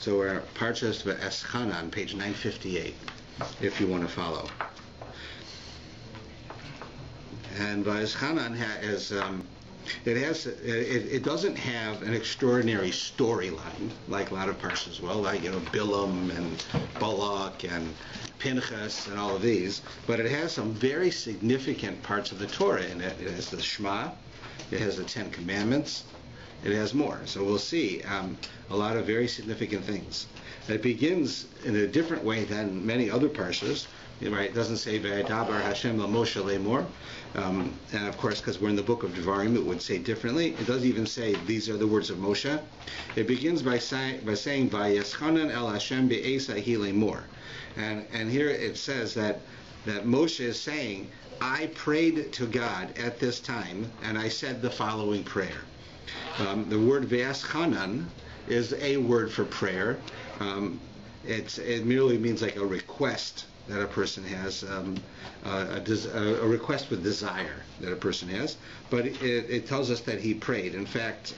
So we're Parsha Eschanan on page 958, if you want to follow. And Eschanan it doesn't have an extraordinary storyline like a lot of Parshas, well, like Bilam and Balak and Pinchas and all of these, but it has some very significant parts of the Torah in it. It has the Shema, it has the Ten Commandments, it has more. So we'll see a lot of very significant things. It begins in a different way than many other Parshas. Right? It doesn't say V'adabar Hashem LaMoshe Lemor, and of course, because we're in the book of Devarim, it would say differently. It doesn't even say these are the words of Moshe. It begins by saying Vayeschanan El Hashem Be'esa Hi Lemor, and here it says that Moshe is saying, I prayed to God at this time, and I said the following prayer. The word Vayeschanan is a word for prayer. It merely means like a request that a person has, a request with desire that a person has, but it tells us that he prayed. In fact,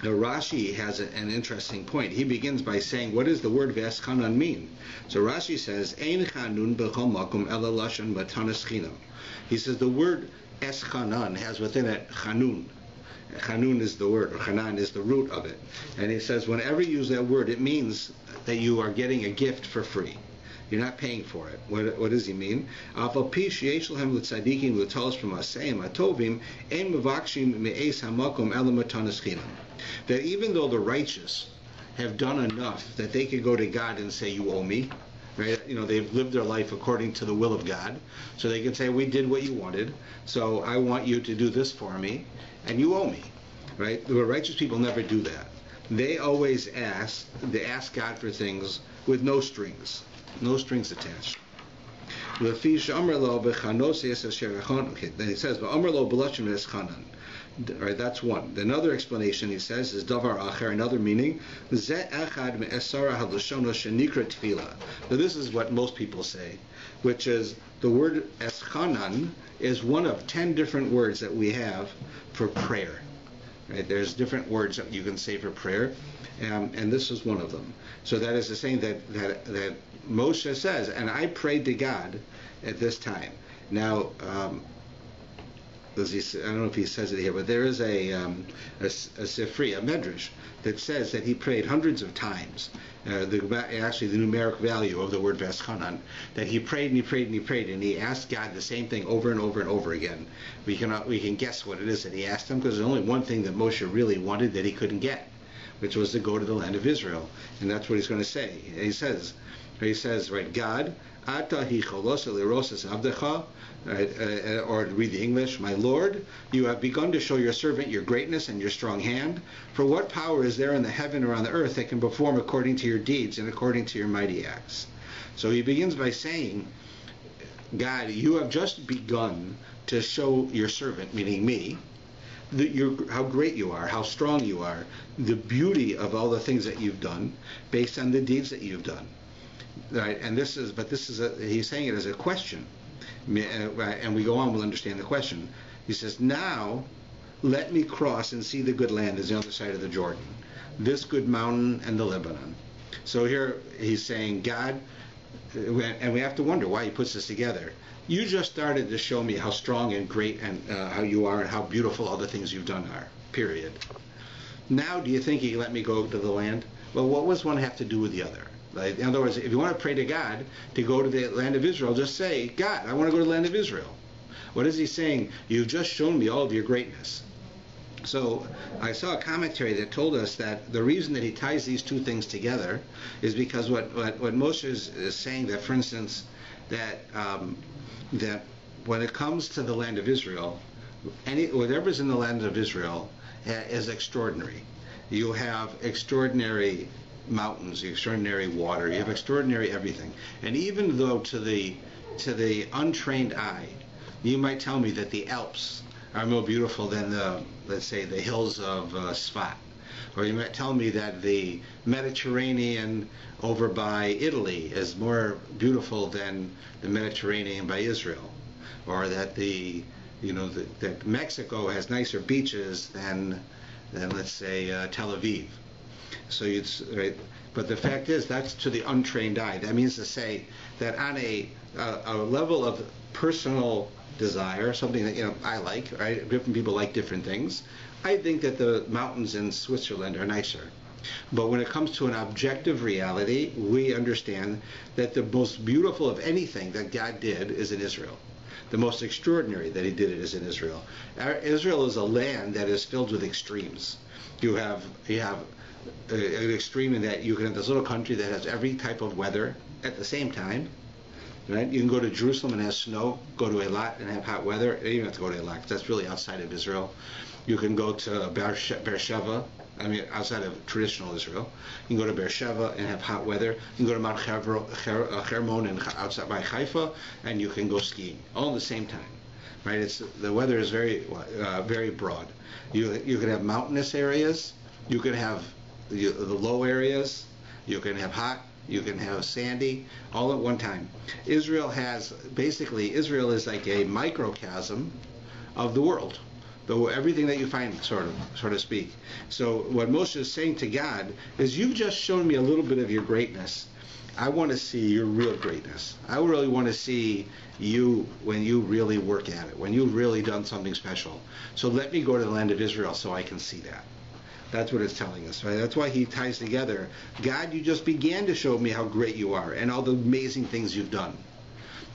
Rashi has an interesting point. He begins by saying, what does the word V'eschanan mean? So Rashi says, Ein chanun b'chol makom ela lashon matanas chinam. He says the word Eschanan has within it chanun. Chanun is the word, or Chanan is the root of it. And he says whenever you use that word, it means that you are getting a gift for free. You're not paying for it. What does he mean? That even though the righteous have done enough that they could go to God and say, you owe me, right? They've lived their life according to the will of God, so they can say, we did what you wanted, so I want you to do this for me, and you owe me, right? The righteous people never do that. They always ask God for things with no strings attached. Then he says, right, that's one. Another explanation he says is davar acher, another meaning. Now this is what most people say, which is the word eschanan is one of 10 different words that we have for prayer. Right? There's different words that you can say for prayer, and this is one of them. So that is the saying that Moshe says, and I prayed to God at this time. Now, I don't know if he says it here, but there is a Sifri, a Medrash, that says that he prayed hundreds of times. Actually, the numeric value of the word V'eschanan, that he prayed and he prayed and he prayed, and he asked God the same thing over and over and over again. We can guess what it is that he asked him, because there's only one thing that Moshe really wanted that he couldn't get, which was to go to the land of Israel, and that's what he's going to say. He says, right, God, Ata hi cholos eliroses avdecha, or read the English, my Lord, you have begun to show your servant your greatness and your strong hand. For what power is there in the heaven or on the earth that can perform according to your deeds and according to your mighty acts? So he begins by saying, God, you have just begun to show your servant, meaning me, how great you are, how strong you are, the beauty of all the things that you've done based on the deeds that you've done. Right, and he's saying it as a question, and we go on, we'll understand the question. He says, now let me cross and see the good land is the other side of the Jordan, this good mountain and the Lebanon. So here he's saying, God, and we have to wonder why he puts this together. You just started to show me how strong and great and how you are and how beautiful all the things you've done are, period. Now do you think you let me go to the land? Well, what does one have to do with the other? In other words, if you want to pray to God to go to the land of Israel, just say, God, I want to go to the land of Israel. What is he saying? You've just shown me all of your greatness. So I saw a commentary that told us that the reason that he ties these two things together is because what Moshe is saying, that, for instance, that when it comes to the land of Israel, whatever's in the land of Israel is extraordinary. You have extraordinary mountains, extraordinary water, you have extraordinary everything. And even though to the untrained eye, you might tell me that the Alps are more beautiful than let's say, the hills of Sfat. Or you might tell me that the Mediterranean over by Italy is more beautiful than the Mediterranean by Israel. Or that that Mexico has nicer beaches than let's say Tel Aviv. So right. But the fact is, that's to the untrained eye. That means to say that on a level of personal desire, something that I like, right? Different people like different things. I think that the mountains in Switzerland are nicer. But when it comes to an objective reality, we understand that the most beautiful of anything that God did is in Israel. The most extraordinary that he did it is in Israel. Israel is a land that is filled with extremes. You have an extreme in that you can have this little country that has every type of weather at the same time. Right? You can go to Jerusalem and have snow, go to Eilat and have hot weather. You don't even have to go to Eilat because that's really outside of Israel. You can go to Beersheba, outside of traditional Israel. You can go to Beersheba and have hot weather. You can go to Mount Hermon and outside by Haifa, and you can go skiing all at the same time. Right? The weather is very very broad. You can have mountainous areas. You can have the low areas. You can have hot. You can have sandy, all at one time. Israel is like a microcosm of the world. Everything that you find, so to speak. So what Moshe is saying to God is, you've just shown me a little bit of your greatness. I want to see your real greatness. I really want to see you when you really work at it, when you've really done something special. So let me go to the land of Israel so I can see that. That's what it's telling us, right? That's why he ties together, God, you just began to show me how great you are and all the amazing things you've done.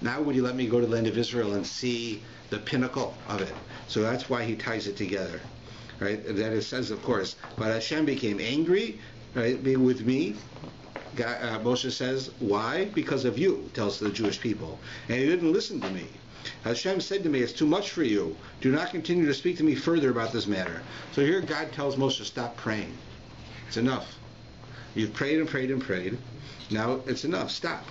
Now would you let me go to the land of Israel and see the pinnacle of it? So that's why he ties it together, right? And then it says, of course, but Hashem became angry, right, with me. Moshe says, why? Because of you, tells the Jewish people. And he didn't listen to me. Hashem said to me, it's too much for you. Do not continue to speak to me further about this matter. So here God tells Moshe, stop praying. It's enough. You've prayed and prayed and prayed. Now it's enough. Stop.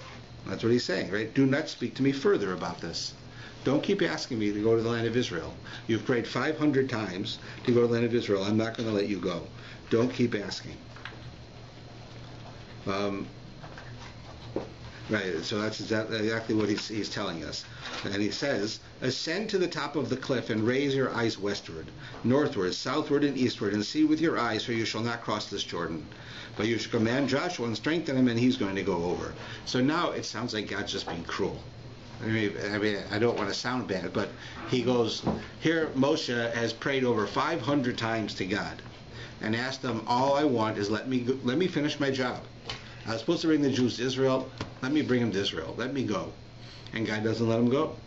That's what he's saying, right? Do not speak to me further about this. Don't keep asking me to go to the land of Israel. You've prayed 500 times to go to the land of Israel. I'm not going to let you go. Don't keep asking. Right, so that's exactly what he's telling us. And he says, ascend to the top of the cliff and raise your eyes westward, northward, southward, and eastward, and see with your eyes, for you shall not cross this Jordan. But you shall command Joshua and strengthen him, and he's going to go over. So now it sounds like God's just being cruel. I don't want to sound bad, but he goes, here Moshe has prayed over 500 times to God and asked him, all I want is let me finish my job. I was supposed to bring the Jews to Israel. Let me bring them to Israel. Let me go. And God doesn't let him go.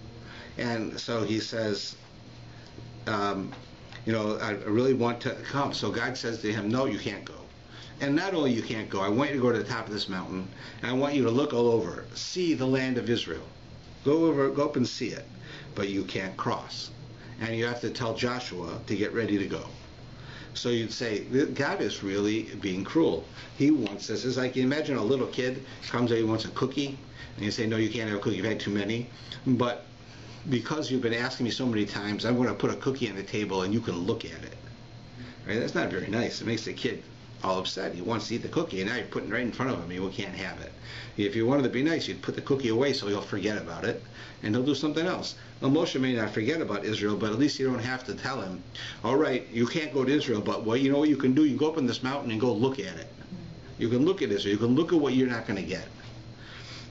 And so he says, I really want to come. So God says to him, no, you can't go. And not only you can't go, I want you to go to the top of this mountain, and I want you to look all over, see the land of Israel. Go up and see it. But you can't cross. And you have to tell Joshua to get ready to go. So you'd say, God is really being cruel. He wants this. It's like, you imagine a little kid comes and he wants a cookie, and you say, no, you can't have a cookie, you've had too many. But because you've been asking me so many times, I'm going to put a cookie on the table and you can look at it. Right? That's not very nice. It makes the kid all upset. He wants to eat the cookie, and now you're putting it right in front of him, and he can't have it. If you wanted to be nice, you'd put the cookie away so he'll forget about it, and he'll do something else. Well, Moshe may not forget about Israel, but at least you don't have to tell him, all right, you can't go to Israel, but you know what you can do? You can go up on this mountain and go look at it. You can look at Israel. You can look at what you're not going to get.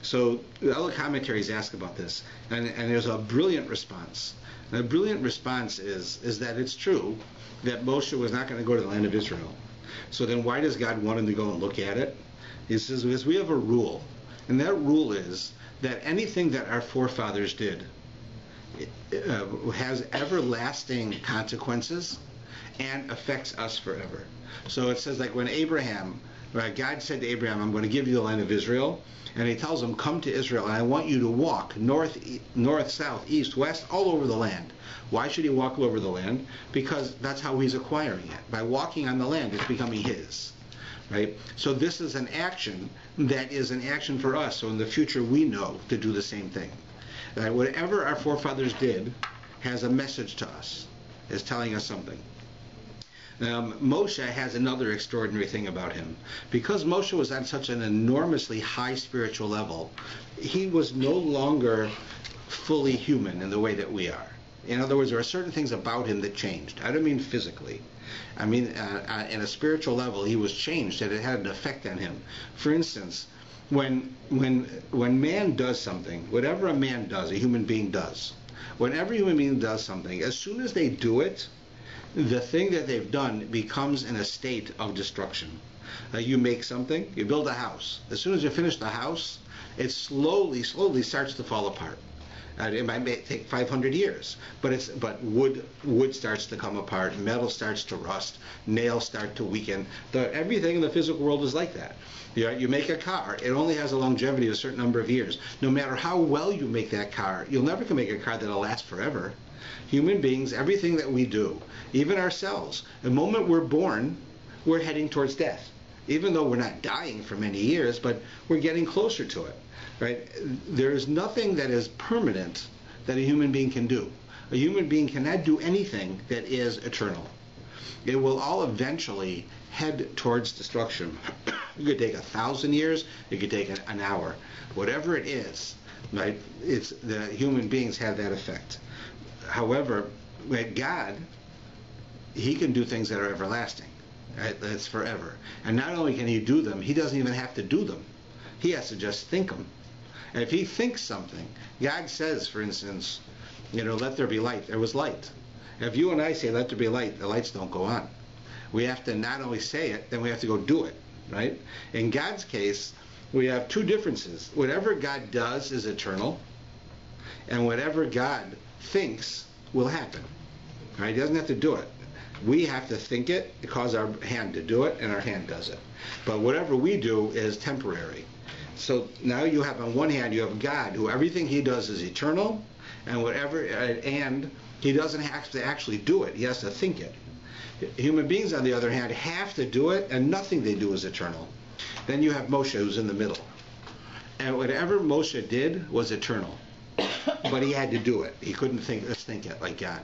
So the other commentaries ask about this, and there's a brilliant response. And the brilliant response is that it's true that Moshe was not going to go to the land of Israel. So then why does God want him to go and look at it? He says, because we have a rule, and that rule is that anything that our forefathers did has everlasting consequences and affects us forever. So it says, like when Abraham, God said to Abraham, I'm going to give you the land of Israel, and he tells him, come to Israel, and I want you to walk north, south, east, west, all over the land. Why should he walk all over the land? Because that's how he's acquiring it. By walking on the land, it's becoming his. Right? So this is an action that is an action for us. So in the future, we know to do the same thing. That whatever our forefathers did has a message to us. Is telling us something. Moshe has another extraordinary thing about him. Because Moshe was on such an enormously high spiritual level, he was no longer fully human in the way that we are. In other words, there are certain things about him that changed. I don't mean physically. I mean, in a spiritual level, he was changed, and it had an effect on him. For instance, when man does something, whatever a man does, a human being does, whenever a human being does something, as soon as they do it, the thing that they've done becomes in a state of destruction. You make something, you build a house. As soon as you finish the house, it slowly starts to fall apart. It might take 500 years, but wood starts to come apart, metal starts to rust, nails start to weaken. Everything in the physical world is like that. You make a car, it only has a longevity of a certain number of years. No matter how well you make that car, you'll never can make a car that'll last forever. Human beings, everything that we do, even ourselves, the moment we're born, we're heading towards death. Even though we're not dying for many years, but we're getting closer to it. Right? There is nothing that is permanent that a human being can do. A human being cannot do anything that is eternal. It will all eventually head towards destruction. It could take 1,000 years. It could take an hour. Whatever it is, right? It's the human beings have that effect. However, with God, He can do things that are everlasting. Right? That's forever. And not only can He do them, He doesn't even have to do them. He has to just think them. And if He thinks something, God says, for instance, let there be light. There was light. If you and I say, let there be light, the lights don't go on. We have to not only say it, then we have to go do it, right? In God's case, we have two differences. Whatever God does is eternal, and whatever God thinks will happen. Right? He doesn't have to do it. We have to think it, cause our hand to do it, and our hand does it. But whatever we do is temporary. So now you have, on one hand, you have God, who everything He does is eternal, and He doesn't have to actually do it. He has to think it. Human beings, on the other hand, have to do it, and nothing they do is eternal. Then you have Moshe, who's in the middle. And whatever Moshe did was eternal. But he had to do it. He couldn't think it like God.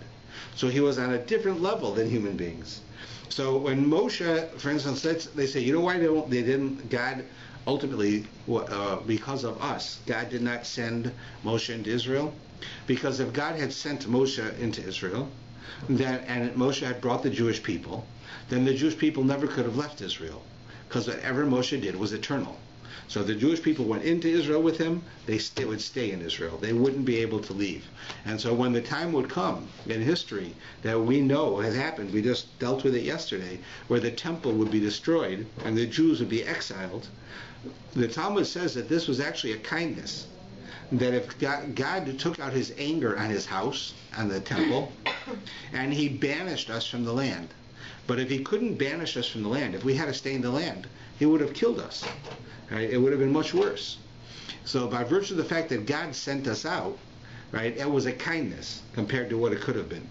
So he was on a different level than human beings. So when Moshe, for instance, they say, you know why they didn't, God ultimately, because of us, God did not send Moshe into Israel? Because if God had sent Moshe into Israel, and Moshe had brought the Jewish people, then the Jewish people never could have left Israel, because whatever Moshe did was eternal. So if the Jewish people went into Israel with him, they would stay in Israel. They wouldn't be able to leave. And so when the time would come in history that we know has happened, we just dealt with it yesterday, where the temple would be destroyed and the Jews would be exiled, the Talmud says that this was actually a kindness. That if God took out His anger on His house, on the temple, and He banished us from the land. But if He couldn't banish us from the land, if we had to stay in the land, He would have killed us. Right? It would have been much worse. So by virtue of the fact that God sent us out, right, it was a kindness compared to what it could have been.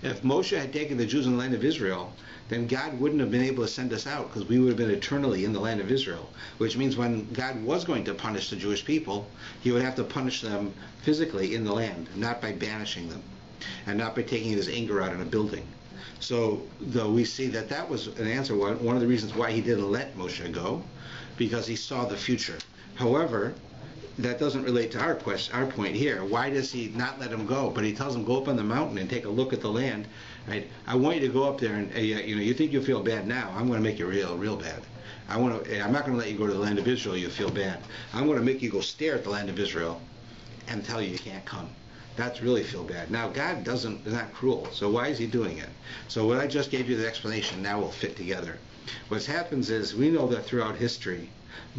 If Moshe had taken the Jews in the land of Israel, then God wouldn't have been able to send us out, because we would have been eternally in the land of Israel. Which means when God was going to punish the Jewish people, He would have to punish them physically in the land, not by banishing them, and not by taking His anger out in a building. So though we see that was an answer, one of the reasons why He didn't let Moshe go, because He saw the future. However, that doesn't relate to our point here. Why does He not let him go? But He tells him, go up on the mountain and take a look at the land. Right? I want you to go up there and you think you'll feel bad now. I'm going to make you real bad. I'm not going to let you go to the land of Israel. You feel bad. I'm going to make you go stare at the land of Israel and tell you can't come. That's really feel bad. Now God is not cruel. So why is He doing it? So what I just gave you the explanation now will fit together. What happens is we know that throughout history,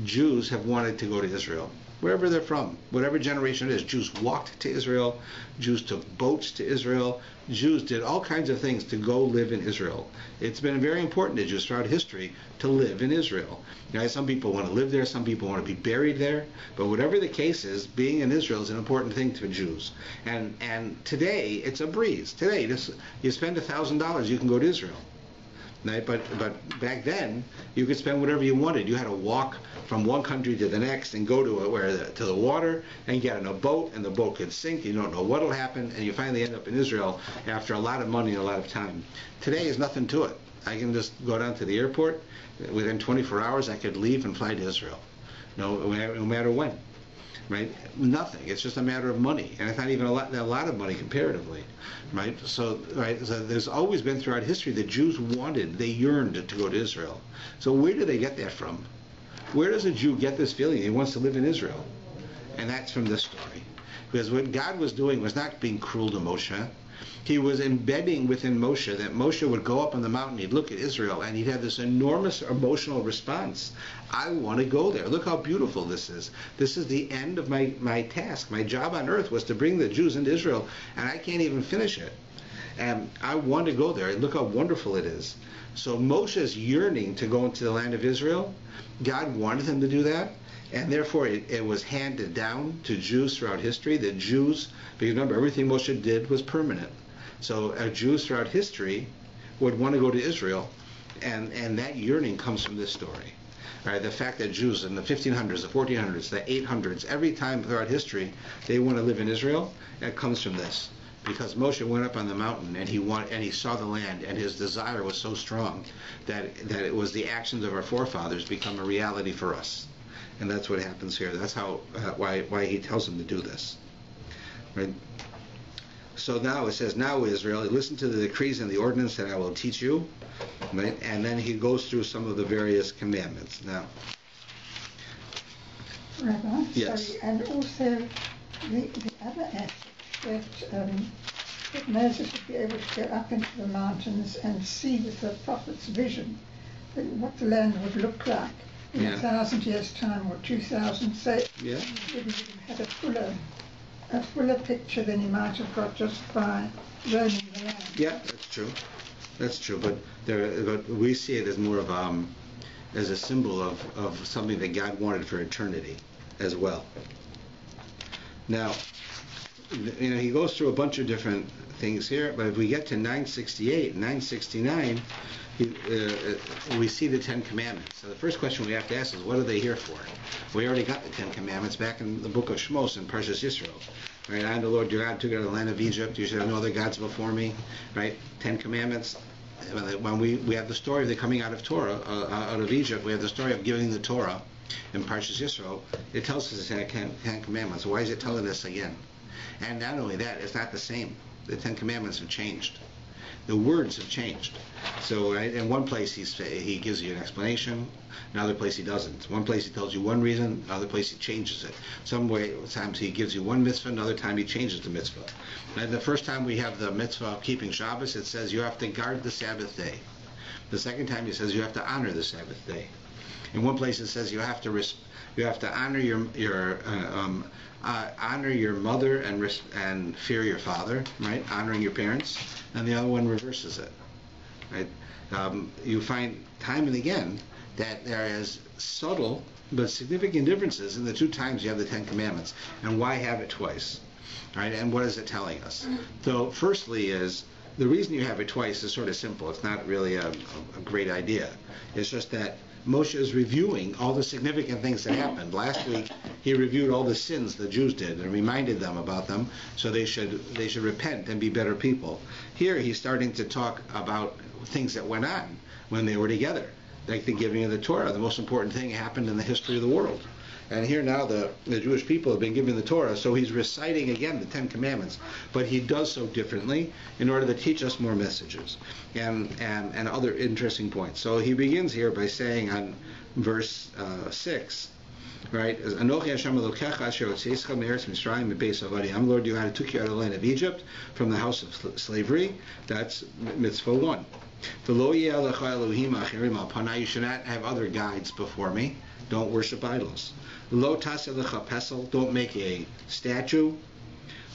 Jews have wanted to go to Israel. Wherever they're from, whatever generation it is, Jews walked to Israel, Jews took boats to Israel, Jews did all kinds of things to go live in Israel. It's been very important to Jews throughout history to live in Israel. Some people want to live there, some people want to be buried there, but whatever the case is, being in Israel is an important thing to Jews. And today, it's a breeze. Today, you spend $1,000, you can go to Israel. But back then, you could spend whatever you wanted. You had to walk from one country to the next and go to the water and get on a boat, and the boat could sink. You don't know what will happen, and you finally end up in Israel after a lot of money and a lot of time. Today is nothing to it. I can just go down to the airport. Within 24 hours, I could leave and fly to Israel, no matter when. right? Nothing. It's just a matter of money, and it's not even a lot of money comparatively, right? So there's always been throughout history the Jews they yearned to go to Israel. So where do they get that from? Where does a Jew get this feeling he wants to live in Israel? And that's from this story. Because what God was doing was not being cruel to Moshe. He was embedding within Moshe that Moshe would go up on the mountain, he'd look at Israel, and he'd have this enormous emotional response. I want to go there. Look how beautiful this is. This is the end of my task. My job on earth was to bring the Jews into Israel, and I can't even finish it. And I want to go there. Look how wonderful it is. So Moshe's yearning to go into the land of Israel, God wanted him to do that. And therefore, it was handed down to Jews throughout history. The Jews, because remember, everything Moshe did was permanent. So Jews throughout history would want to go to Israel, and that yearning comes from this story. Right? The fact that Jews in the 1500s, the 1400s, the 800s, every time throughout history, they want to live in Israel, it comes from this. Because Moshe went up on the mountain and he saw the land, and his desire was so strong that it was the actions of our forefathers become a reality for us. And that's what happens here. That's why he tells them to do this. Right? So now it says, now Israel, listen to the decrees and the ordinance that I will teach you. Right? And then he goes through some of the various commandments. Now, Rabbi, yes. Sorry, and also the other aspect that Moses would be able to go up into the mountains and see with the prophet's vision what the land would look like in 1,000 years' time or 2,000. So he would have a fuller picture than he might have got just by roaming the land. Yeah, that's true. That's true. But we see it as more of as a symbol of something that God wanted for eternity as well. Now, he goes through a bunch of different things here, but if we get to 968 and 969, we see the Ten Commandments. So the first question we have to ask is, what are they here for? We already got the Ten Commandments back in the book of Shmos in Parsha Yisro. Right? I am the Lord your God, took you out of the land of Egypt. You should have no other gods before me. Right? Ten Commandments. When we have the story of the coming out of out of Egypt, we have the story of giving the Torah in Parsha Yisro. It tells us the Ten Commandments. Why is it telling us again? And not only that, it's not the same. The Ten Commandments have changed. The words have changed. So in one place he gives you an explanation, another place he doesn't. One place he tells you one reason, another place he changes it. Sometimes he gives you one mitzvah, another time he changes the mitzvah. And the first time we have the mitzvah of keeping Shabbos, it says you have to guard the Sabbath day. The second time it says you have to honor the Sabbath day. In one place it says you have to honor honor your mother and fear your father, right? Honoring your parents. And the other one reverses it, right? You find time and again that there is subtle but significant differences in the two times you have the Ten Commandments. And why have it twice, right? And what is it telling us? So firstly is, the reason you have it twice is sort of simple. It's not really a great idea. It's just that Moshe is reviewing all the significant things that happened. Last week, he reviewed all the sins the Jews did and reminded them about them, so they should repent and be better people. Here, he's starting to talk about things that went on when they were together, like the giving of the Torah. The most important thing happened in the history of the world. And here now the Jewish people have been given the Torah, so he's reciting again the Ten Commandments, but he does so differently in order to teach us more messages and other interesting points. So he begins here by saying on verse 6, right? Anochi Hashem Elokecha asher hotzeischa me'eretz Mitzrayim mebeis avadi. I'm Lord your God who took you out of the land of Egypt from the house of slavery. That's mitzvah 1. V'lo yeh alecha Elohim acherim al panai. You should not have other guides before me. Don't worship idols. Lo taseh lecha pesel. Don't make a statue.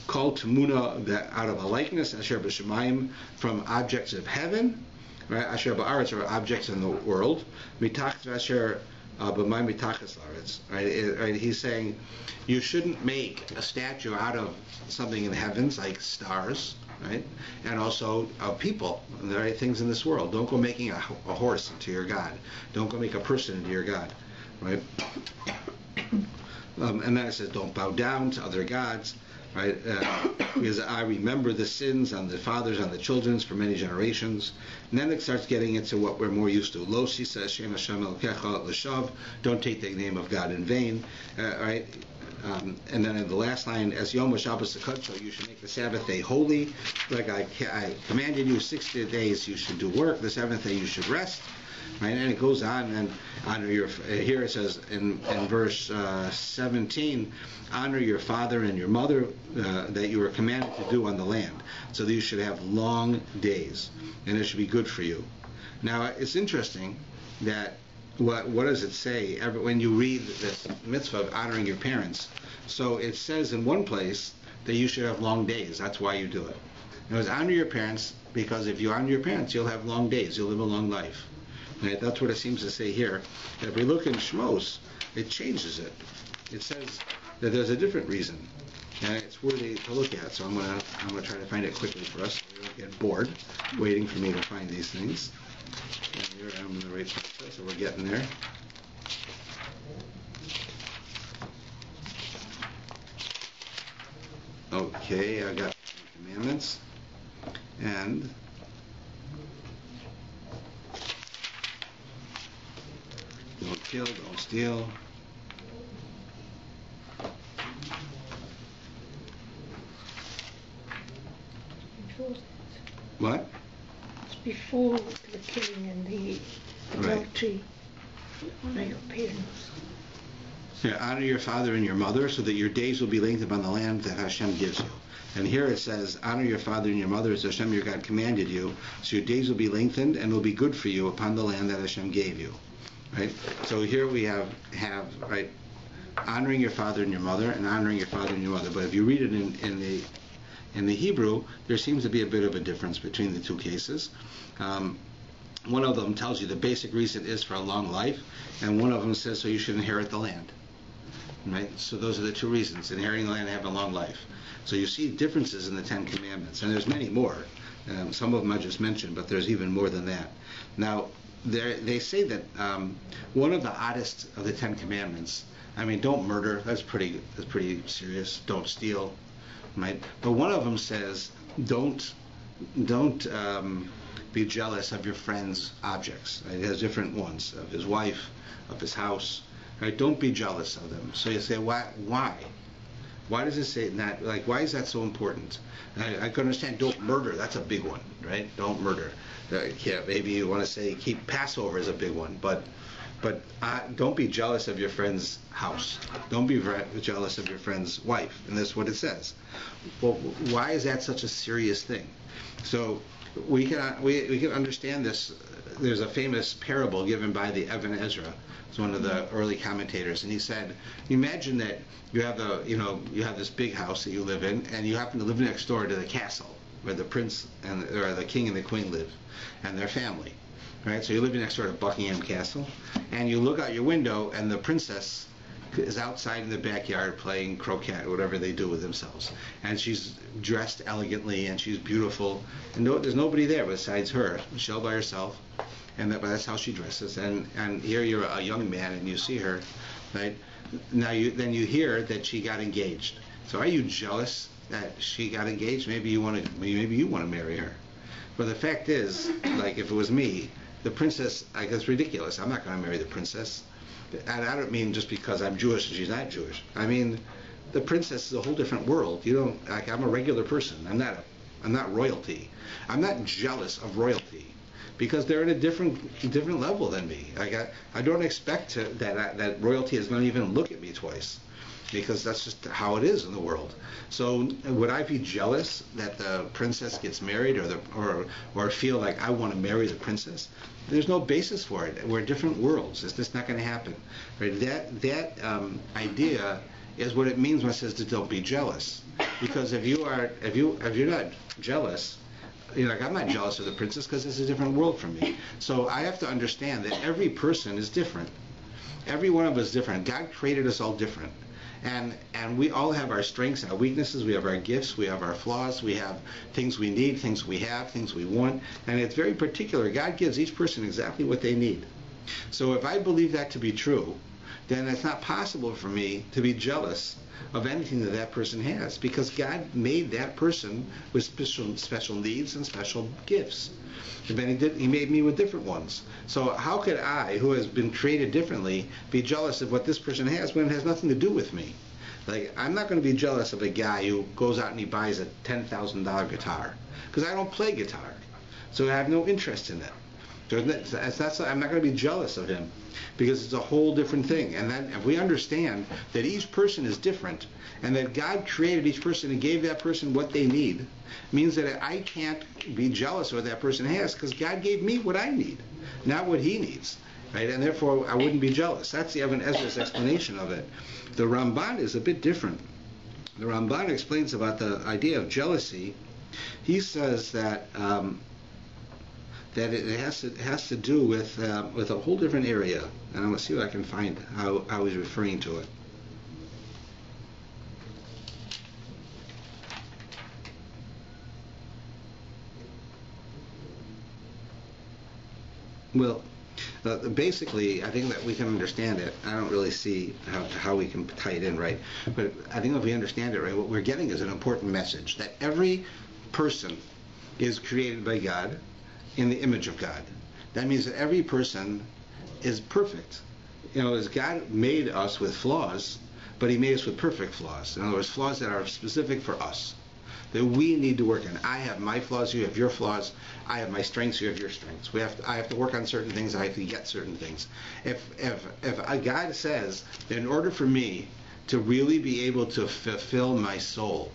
Kol temuna, out of a likeness. Asher b'shamayim, from objects of heaven. Right? Asher ba'aretz, are objects in the world. Mitach asher b'mayim mitachas la'aretz. Right? He's saying you shouldn't make a statue out of something in the heavens like stars. Right? And also people, right? Things in this world. Don't go making a horse into your God. Don't go make a person into your God. Right? And then it says, don't bow down to other gods, right? Because I remember the sins on the fathers, on the children's for many generations. And then it starts getting into what we're more used to. Lo sisa Hashem Hashem Elokecha l'shav. Don't take the name of God in vain, right? And then in the last line, as Yom Shabbos HaKadosh, you should make the Sabbath day holy. Like I commanded you 60 days you should do work, the 7th day you should rest. Right? And it goes on and honor your. Here it says in verse 17, honor your father and your mother that you were commanded to do on the land, so that you should have long days, and it should be good for you. Now it's interesting that what does it say when you read this mitzvah of honoring your parents? So it says in one place that you should have long days. That's why you do it. It was honor your parents, because if you honor your parents, you'll have long days. You'll live a long life. Right? That's what it seems to say here. If we look in Shmos, it changes it. It says that there's a different reason, and it's worthy to look at. So I'm gonna try to find it quickly for us, so we don't get bored waiting for me to find these things. And here I'm in the right place, so we're getting there. Okay, I got the commandments, and don't kill, don't steal. What? It's before the killing and the adultery. Honor your parents. Yeah, honor your father and your mother, so that your days will be lengthened on the land that Hashem gives you. And here it says, honor your father and your mother as Hashem your God commanded you, so your days will be lengthened and will be good for you upon the land that Hashem gave you. Right? So here we have right, honoring your father and your mother, and honoring your father and your mother. But if you read it in the Hebrew, there seems to be a bit of a difference between the two cases. One of them tells you the basic reason is for a long life, and one of them says so you should inherit the land. Right? So those are the two reasons: inheriting the land and having a long life. So you see differences in the Ten Commandments, and there's many more. Some of them I just mentioned, but there's even more than that. Now, they say that one of the oddest of the Ten Commandments, I mean, don't murder. That's pretty serious. Don't steal. Right? But one of them says, don't be jealous of your friend's objects. Right? It has different ones, of his wife, of his house. Right? Don't be jealous of them. So you say, why? Why does it say that? Like, why is that so important? I can understand don't murder. That's a big one, right? Don't murder. Yeah, maybe you want to say keep Passover is a big one, but don't be jealous of your friend's house. Don't be jealous of your friend's wife. And that's what it says. Well, why is that such a serious thing? So we can understand this. There's a famous parable given by the Ibn Ezra. It's one of the early commentators, and he said, imagine that you have this big house that you live in, and you happen to live next door to the castle where the prince or the king and the queen live, and their family. Right? So you live next door to Buckingham Castle, and you look out your window, and the princess is outside in the backyard playing croquet or whatever they do with themselves, and she's dressed elegantly and she's beautiful, and there's nobody there besides her, Michelle by herself, and that's how she dresses. And here you're a young man and you see her, right? Now you hear that she got engaged. So are you jealous that she got engaged? Maybe you want to marry her. But the fact is, like if it was me, the princess, I guess, ridiculous. I'm not going to marry the princess. And I don't mean just because I'm Jewish and she's not Jewish. I mean, the princess is a whole different world. I'm a regular person. I'm not royalty. I'm not jealous of royalty because they're at a different level than me. I don't expect that royalty is going to even look at me twice, because that's just how it is in the world. So would I be jealous that the princess gets married, or feel like I want to marry the princess? There's no basis for it. We're different worlds. It's just not going to happen. Right? That idea is what it means when it says to don't be jealous. Because if you're not jealous, I'm not jealous of the princess because it's a different world from me. So I have to understand that every person is different. Every one of us is different. God created us all different. And we all have our strengths, our weaknesses, we have our gifts, we have our flaws, we have things we need, things we have, things we want, and it's very particular. God gives each person exactly what they need. So if I believe that to be true, then it's not possible for me to be jealous of anything that person has, because God made that person with special needs and special gifts. And then he made me with different ones. So how could I, who has been created differently, be jealous of what this person has when it has nothing to do with me? Like, I'm not going to be jealous of a guy who goes out and he buys a $10,000 guitar, because I don't play guitar, so I have no interest in it. So I'm not going to be jealous of him, because it's a whole different thing. And then if we understand that each person is different, and that God created each person and gave that person what they need, means that I can't be jealous of what that person has, because God gave me what I need, not what he needs. Right? And therefore, I wouldn't be jealous. That's the Ibn Ezra's explanation of it. The Ramban is a bit different. The Ramban explains about the idea of jealousy. He says that it has to do with a whole different area, and I'm going to see what I can find how he's referring to it. Well, basically, I think that we can understand it. I don't really see how we can tie it in, right? But I think if we understand it right, what we're getting is an important message, that every person is created by God in the image of God. That means that every person is perfect. As God made us with flaws, but he made us with perfect flaws. In other words, flaws that are specific for us, that we need to work on. I have my flaws, you have your flaws. I have my strengths, you have your strengths. I have to work on certain things, I have to get certain things. If a God says that in order for me to really be able to fulfill my soul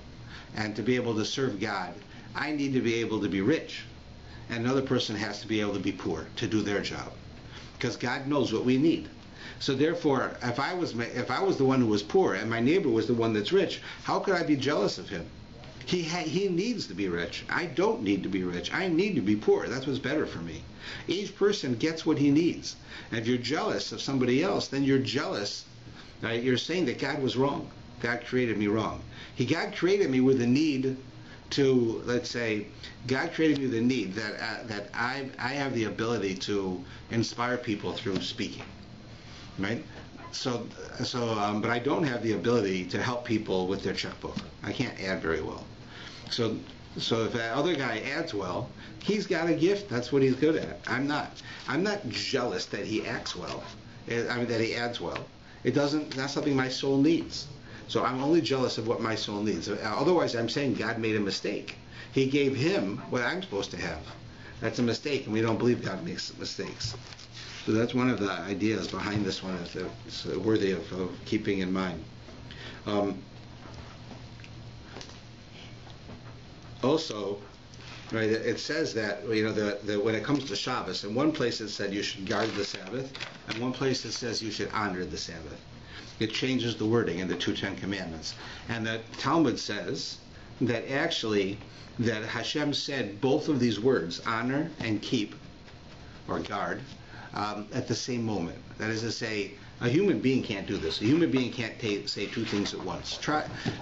and to be able to serve God, I need to be able to be rich. And another person has to be able to be poor to do their job, because God knows what we need. So therefore, if I was the one who was poor and my neighbor was the one that's rich, how could I be jealous of him? He needs to be rich. I don't need to be rich. I need to be poor. That's what's better for me. Each person gets what he needs. And if you're jealous of somebody else, then you're jealous. Right? You're saying that God was wrong. God created me wrong. God created me with a need to, let's say, God created me with a need that I have the ability to inspire people through speaking, right? But I don't have the ability to help people with their checkbook. I can't add very well. So if that other guy adds well, he's got a gift. That's what he's good at. I'm not jealous that he acts well. That he adds well. That's something my soul needs. So I'm only jealous of what my soul needs. Otherwise, I'm saying God made a mistake. He gave him what I'm supposed to have. That's a mistake, and we don't believe God makes mistakes. So that's one of the ideas behind this one. It's worthy of keeping in mind. Also, right, it says that when it comes to Shabbos, in one place it said you should guard the Sabbath, and one place it says you should honor the Sabbath. It changes the wording in the two Ten Commandments. And the Talmud says that actually that Hashem said both of these words, honor and keep, or guard, at the same moment. That is to say, a human being can't do this. A human being can't say two things at once.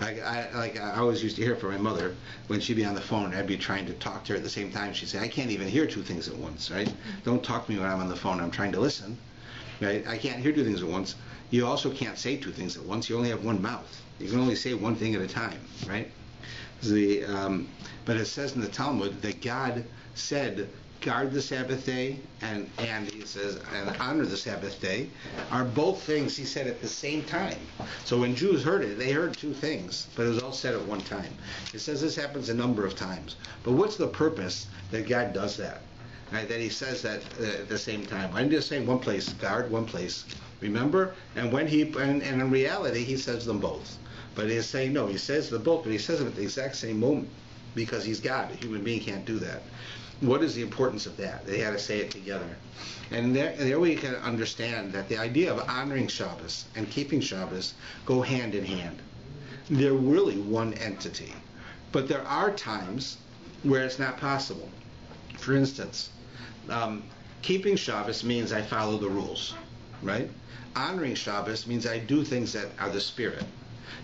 I always used to hear from my mother when she'd be on the phone. I'd be trying to talk to her at the same time. She'd say, I can't even hear two things at once, right? Don't talk to me when I'm on the phone. I'm trying to listen, right? I can't hear two things at once. You also can't say two things at once. You only have one mouth. You can only say one thing at a time, right? But it says in the Talmud that God said, guard the Sabbath day, and he says, and honor the Sabbath day, are both things he said at the same time. So when Jews heard it, they heard two things, but it was all said at one time. It says this happens a number of times. But what's the purpose that God does that? Right, that he says that at the same time. Why didn't he say one place guard, one place remember? And and in reality, he says them both. But he's saying no, he says them both, but he says them at the exact same moment, because he's God. A human being can't do that. What is the importance of that? They had to say it together. And there we can understand that the idea of honoring Shabbos and keeping Shabbos go hand in hand. They're really one entity. But there are times where it's not possible. For instance, keeping Shabbos means I follow the rules, right? Honoring Shabbos means I do things that are the spirit.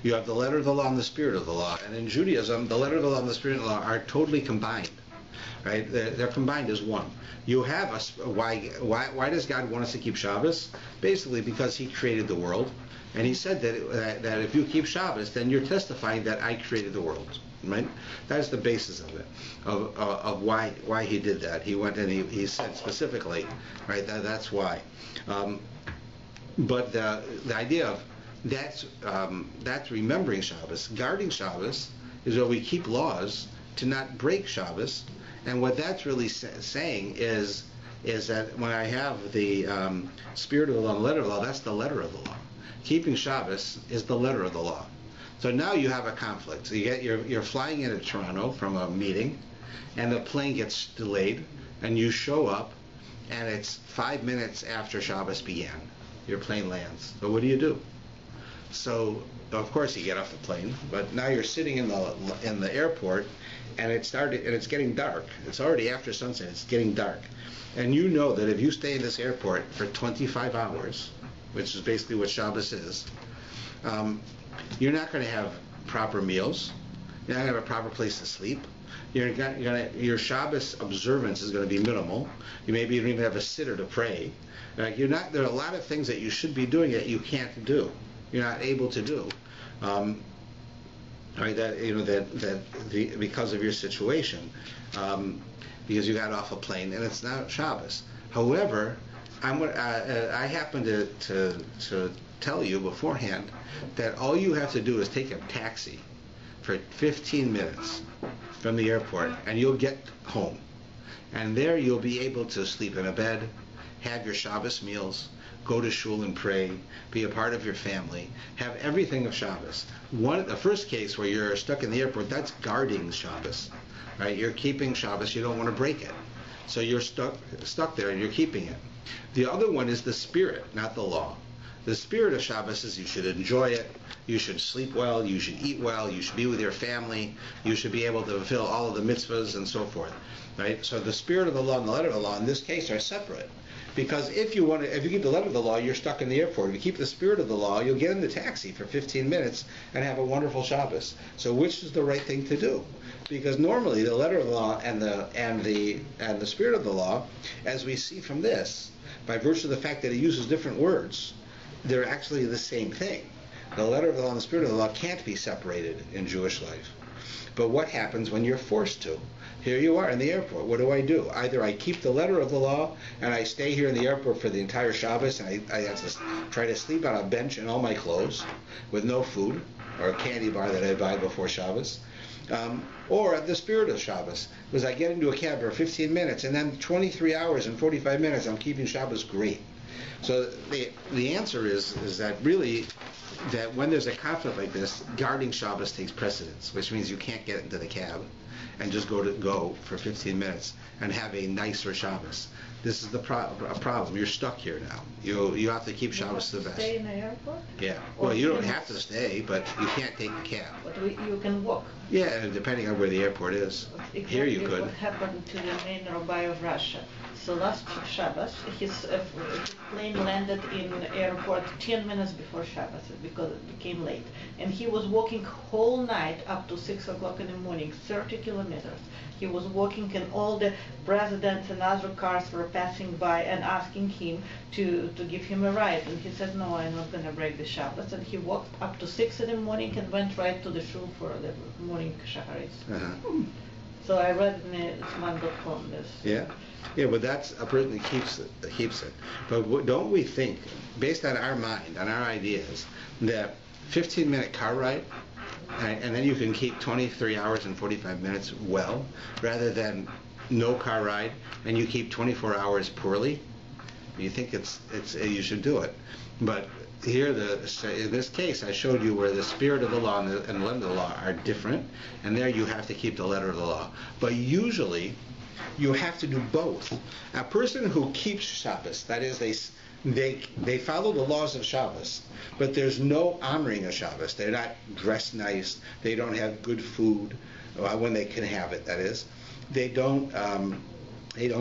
You have the letter of the law and the spirit of the law. And in Judaism, the letter of the law and the spirit of the law are totally combined. Right? They're combined as one. You have why does God want us to keep Shabbos? Basically because he created the world, and he said that if you keep Shabbos, then you're testifying that I created the world. Right? That's the basis of it, of why he did that. He went and he said specifically, right? That's why. But the idea of that's remembering Shabbos. Guarding Shabbos is where we keep laws to not break Shabbos. And what that's really saying is that when I have the spirit of the law and the letter of the law, that's the letter of the law. Keeping Shabbos is the letter of the law. So now you have a conflict. So you're flying into Toronto from a meeting, and the plane gets delayed, and you show up, and it's 5 minutes after Shabbos began. Your plane lands. So what do? So of course you get off the plane, but now you're sitting in the airport, and it's getting dark. It's already after sunset. It's getting dark, and you know that if you stay in this airport for 25 hours, which is basically what Shabbos is, you're not going to have proper meals. You're not going to have a proper place to sleep. Your Shabbos observance is going to be minimal. You maybe don't even have a sitter to pray. There are a lot of things that you should be doing that you can't do. You're not able to do. Right? Because of your situation, because you got off a plane and it's not Shabbos. However, I happen to tell you beforehand that all you have to do is take a taxi for 15 minutes from the airport, and you'll get home. And there you'll be able to sleep in a bed, have your Shabbos meals, go to shul and pray, be a part of your family, have everything of Shabbos. The first case where you're stuck in the airport, that's guarding Shabbos. Right? You're keeping Shabbos, you don't want to break it. So you're stuck there and you're keeping it. The other one is the spirit, not the law. The spirit of Shabbos is you should enjoy it, you should sleep well, you should eat well, you should be with your family, you should be able to fulfill all of the mitzvahs and so forth. Right? So the spirit of the law and the letter of the law in this case are separate. Because if you keep the letter of the law, you're stuck in the airport. If you keep the spirit of the law, you'll get in the taxi for 15 minutes and have a wonderful Shabbos. So which is the right thing to do? Because normally the letter of the law and the spirit of the law, as we see from this, by virtue of the fact that it uses different words, they're actually the same thing. The letter of the law and the spirit of the law can't be separated in Jewish life. But what happens when you're forced to? Here you are in the airport. What do? Either I keep the letter of the law and I stay here in the airport for the entire Shabbos, and I have to try to sleep on a bench in all my clothes with no food or a candy bar that I buy before Shabbos. Or the spirit of Shabbos was I get into a cab for 15 minutes, and then 23 hours and 45 minutes I'm keeping Shabbos great. So the answer is that really, that when there's a conflict like this, guarding Shabbos takes precedence, which means you can't get into the cab and just go for 15 minutes and have a nicer Shabbos. This is a problem. You're stuck here now. You have to keep Shabbos the best. Stay in the airport? Yeah. Well, you don't have to stay, but you can't take the cab. But you can walk. Yeah, depending on where the airport is. Exactly. Here you could. What happened to the main Rabbi of Russia? So last Shabbos, his plane landed in the airport 10 minutes before Shabbos because it became late. And he was walking whole night up to 6 o'clock in the morning, 30 kilometers. He was walking, and all the presidents and other cars were passing by and asking him to give him a ride. And he said, no, I'm not going to break the Shabbos. And he walked up to 6 in the morning and went right to the shul for the morning shacharis. Uh-huh. So I read in Sman.com this. Yeah, but that's a person that keeps it. But don't we think, based on our mind, on our ideas, that 15-minute car ride, and then you can keep 23 hours and 45 minutes well, rather than no car ride, and you keep 24 hours poorly? You think you should do it. But here, in this case, I showed you where the spirit of the law and the letter of the law are different, and there you have to keep the letter of the law. But usually, you have to do both. A person who keeps Shabbos, that is, they follow the laws of Shabbos, but there's no honoring of Shabbos. They're not dressed nice. They don't have good food when they can have it. That is, they don't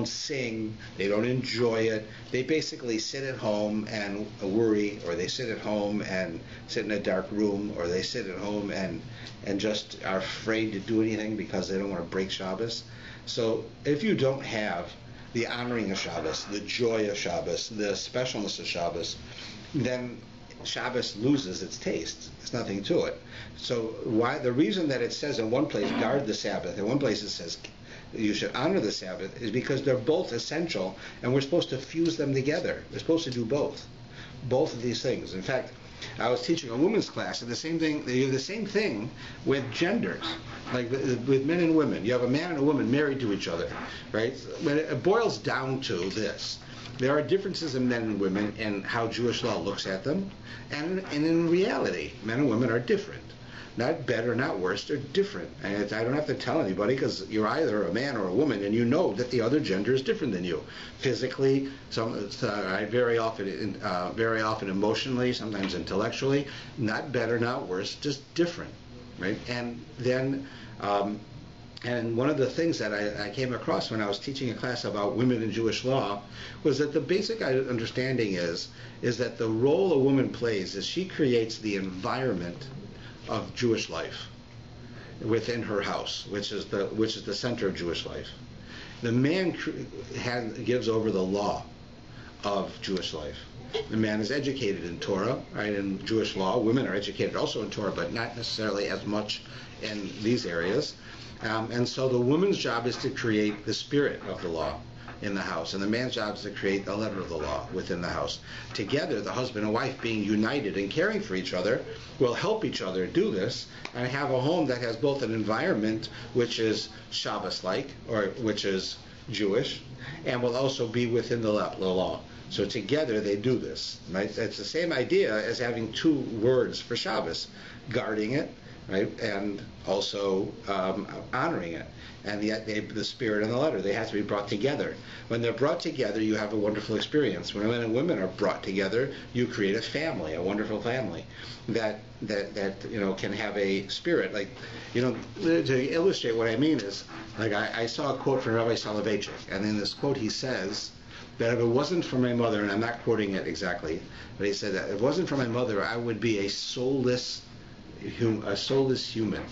sing. They don't enjoy it. They basically sit at home and worry, or they sit at home and sit in a dark room, or they sit at home and just are afraid to do anything because they don't want to break Shabbos. So if you don't have the honoring of Shabbos, the joy of Shabbos, the specialness of Shabbos, then Shabbos loses its taste. There's nothing to it. So the reason that it says in one place, guard the Sabbath, in one place it says you should honor the Sabbath, is because they're both essential, and we're supposed to fuse them together. We're supposed to do both. both of these things. In fact, I was teaching a women's class, and the same thing with genders, like with men and women. You have a man and a woman married to each other, right? But it boils down to this. There are differences in men and women in how Jewish law looks at them, and in reality, men and women are different. Not better, not worse, they're different. And I don't have to tell anybody, because you're either a man or a woman, and you know that the other gender is different than you. Physically, very often emotionally, sometimes intellectually, not better, not worse, just different, right? And then, and one of the things that I came across when I was teaching a class about women in Jewish law was that the basic understanding is that the role a woman plays is she creates the environment of Jewish life within her house, which is the center of Jewish life. The man gives over the law of Jewish life. The man is educated in Torah, right, in Jewish law. Women are educated also in Torah, but not necessarily as much in these areas. And so the woman's job is to create the spirit of the law in the house, and the man's job is to create the letter of the law within the house. Together, the husband and wife, being united and caring for each other, will help each other do this and have a home that has both an environment which is Shabbos-like, or which is Jewish, and will also be within the law. So together they do this, right? It's the same idea as having two words for Shabbos, guarding it, right, and also honoring it. And yet the spirit and the letter, they have to be brought together. When they're brought together, you have a wonderful experience. When men and women are brought together, you create a family, a wonderful family that can have a spirit. Like, to illustrate what I mean is, like, I saw a quote from Rabbi Soloveitchik, and in this quote he says that if it wasn't for my mother, and I'm not quoting it exactly, but he said that if it wasn't for my mother, I would be a soulless human.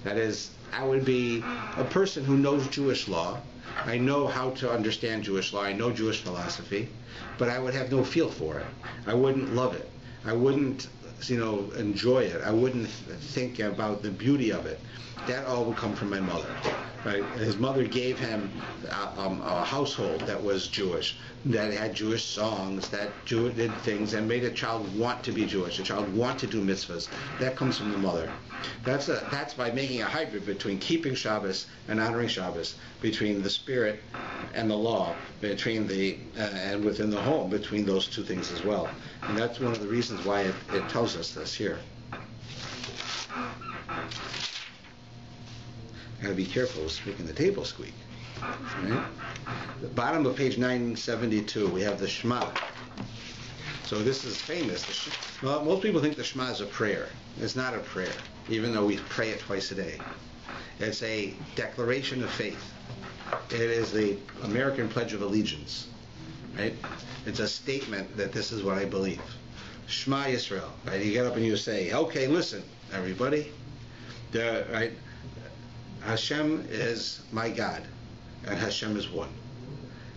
That is, I would be a person who knows Jewish law. I know how to understand Jewish law. I know Jewish philosophy, but I would have no feel for it. I wouldn't love it. I wouldn't, enjoy it. I wouldn't think about the beauty of it. That all would come from my mother, right? His mother gave him a household that was Jewish, that had Jewish songs, that did things, and made a child want to be Jewish, a child want to do mitzvahs. That comes from the mother. That's by making a hybrid between keeping Shabbos and honoring Shabbos, between the spirit and the law, between and within the home, between those two things as well. And that's one of the reasons why it tells us this here. Gotta be careful with making the table squeak. Right? The bottom of page 972, we have the Shema. So this is famous. Well, most people think the Shema is a prayer. It's not a prayer, even though we pray it twice a day. It's a declaration of faith. It is the American Pledge of Allegiance. Right? It's a statement that this is what I believe. Shema Yisrael. Right? You get up and you say, okay, listen, everybody. Right? Hashem is my God, and Hashem is one.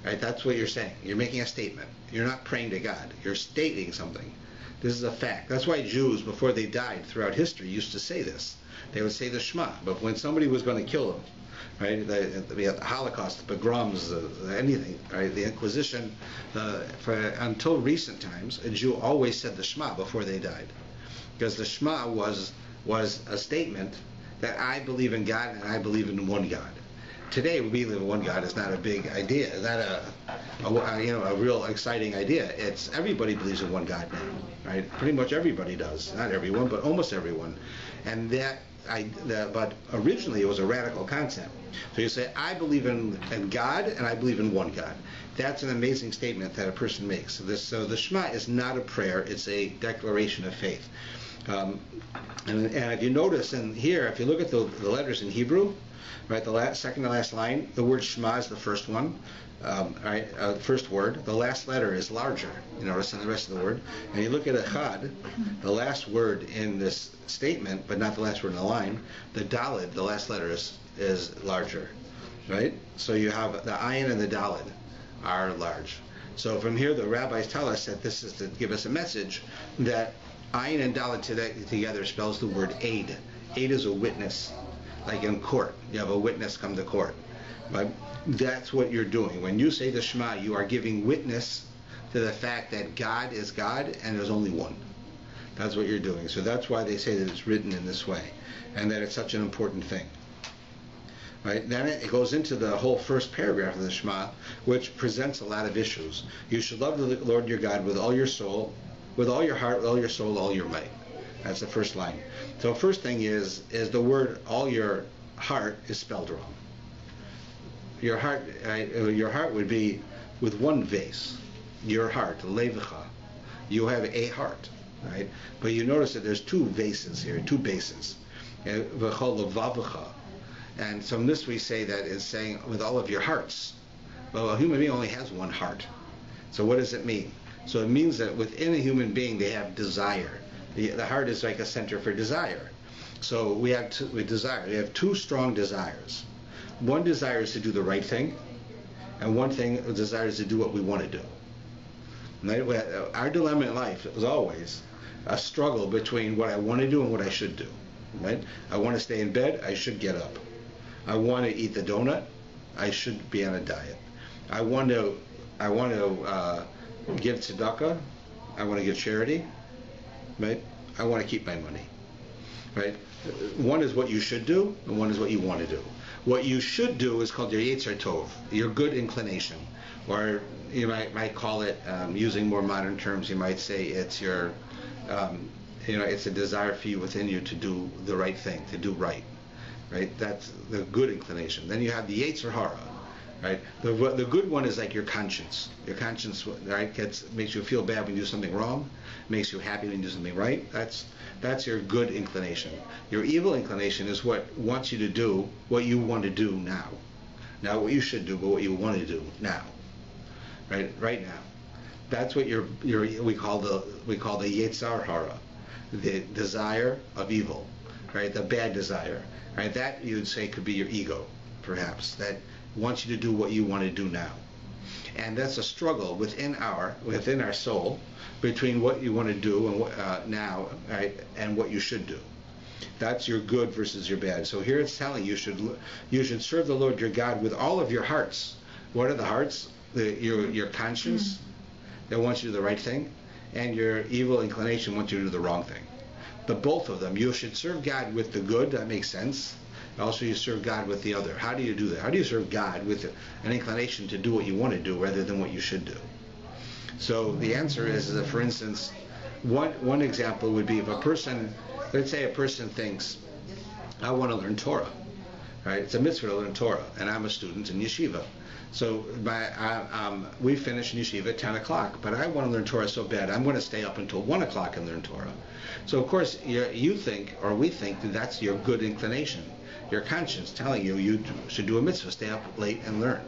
Right? That's what you're saying. You're making a statement. You're not praying to God. You're stating something. This is a fact. That's why Jews, before they died throughout history, used to say this. They would say the Shema. But when somebody was going to kill them, right, the Holocaust, the pogroms, anything, right, the Inquisition, until recent times, a Jew always said the Shema before they died, because the Shema was a statement that I believe in God and I believe in one God. Today, we believe in one God is not a big idea. It's not a real exciting idea. It's everybody believes in one God now, right? Pretty much everybody does. Not everyone, but almost everyone. And but originally it was a radical concept. So you say, I believe in God and I believe in one God. That's an amazing statement that a person makes. So the Shema is not a prayer. It's a declaration of faith. And if you notice in here, if you look at the letters in Hebrew, right, the second to last line, the word Shema is the first one, right, first word. The last letter is larger, you notice, than the rest of the word. And you look at Echad, the last word in this statement, but not the last word in the line, the Daled, the last letter is larger, right? So you have the Ayin and the Daled are large. So from here, the rabbis tell us that this is to give us a message that Ayin and Dalet together spells the word aid. Aid is a witness, like in court. You have a witness come to court. Right? That's what you're doing. When you say the Shema, you are giving witness to the fact that God is God and there's only one. That's what you're doing. So that's why they say that it's written in this way, and that it's such an important thing. Right? Then it goes into the whole first paragraph of the Shema, which presents a lot of issues. You should love the Lord your God with all your soul, with all your heart, with all your soul, all your might. That's the first line. So first thing is the word all your heart is spelled wrong. Your heart would be with one vase. Your heart, levicha. You have a heart, right? But you notice that there's two vases here, two bases. V'chol levavecha. And from this we say that it's saying with all of your hearts. Well, a human being only has one heart. So what does it mean? So it means that within a human being they have desire. The heart is like a center for desire. So we have desire. We have two strong desires. One desire is to do the right thing, and one desire is to do what we want to do. Right? Our dilemma in life is always a struggle between what I want to do and what I should do. Right? I want to stay in bed. I should get up. I want to eat the donut. I should be on a diet. I want to give tzedakah. I want to give charity. Right? I want to keep my money. Right? One is what you should do, and one is what you want to do. What you should do is called your Yetzer Tov, your good inclination, or you might call it, using more modern terms, you might say it's your, it's a desire for you within you to do the right thing, to do right. Right? That's the good inclination. Then you have the Yetzer Hara. Right? The good one is like your conscience. Your conscience, right, makes you feel bad when you do something wrong, makes you happy when you do something right. That's your good inclination. Your evil inclination is what wants you to do what you want to do now. Not what you should do, but what you want to do now. Right now. That's what we call the Yetzer Hara, the desire of evil, right? The bad desire, right? That you would say could be your ego, perhaps, that wants you to do what you want to do now. And that's a struggle within our soul between what you want to do and now, right, and what you should do. That's your good versus your bad. So here it's telling you should serve the Lord your God with all of your hearts. What are the hearts? Your conscience that wants you to do the right thing, and your evil inclination wants you to do the wrong thing. The both of them. You should serve God with the good. That makes sense. Also, you serve God with the other. How do you do that? How do you serve God with an inclination to do what you want to do rather than what you should do? So the answer is that, for instance, one example would be if a person, let's say a person thinks, I want to learn Torah. Right? It's a mitzvah to learn Torah, and I'm a student in yeshiva. So we finish in yeshiva at 10 o'clock, but I want to learn Torah so bad, I'm going to stay up until 1 o'clock and learn Torah. So of course, you think, or we think, that that's your good inclination. Your conscience telling you should do a mitzvah, stay up late and learn.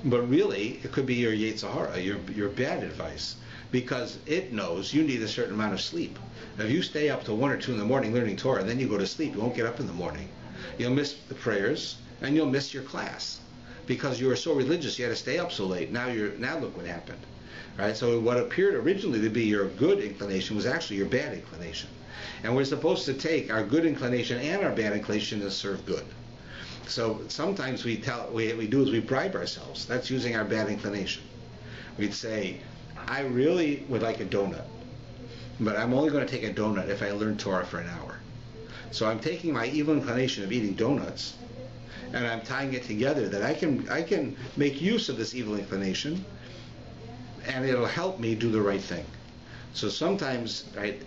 But really, it could be your Yetzer Hara, your bad advice, because it knows you need a certain amount of sleep. If you stay up till 1 or 2 in the morning learning Torah, then you go to sleep, you won't get up in the morning. You'll miss the prayers, and you'll miss your class. Because you were so religious, you had to stay up so late. Now look what happened. Right? So what appeared originally to be your good inclination was actually your bad inclination. And we're supposed to take our good inclination and our bad inclination to serve good. So sometimes we do is we bribe ourselves. That's using our bad inclination. We'd say, I really would like a donut, but I'm only going to take a donut if I learn Torah for an hour. So I'm taking my evil inclination of eating donuts, and I'm tying it together that I can make use of this evil inclination, and it'll help me do the right thing. So sometimes, right,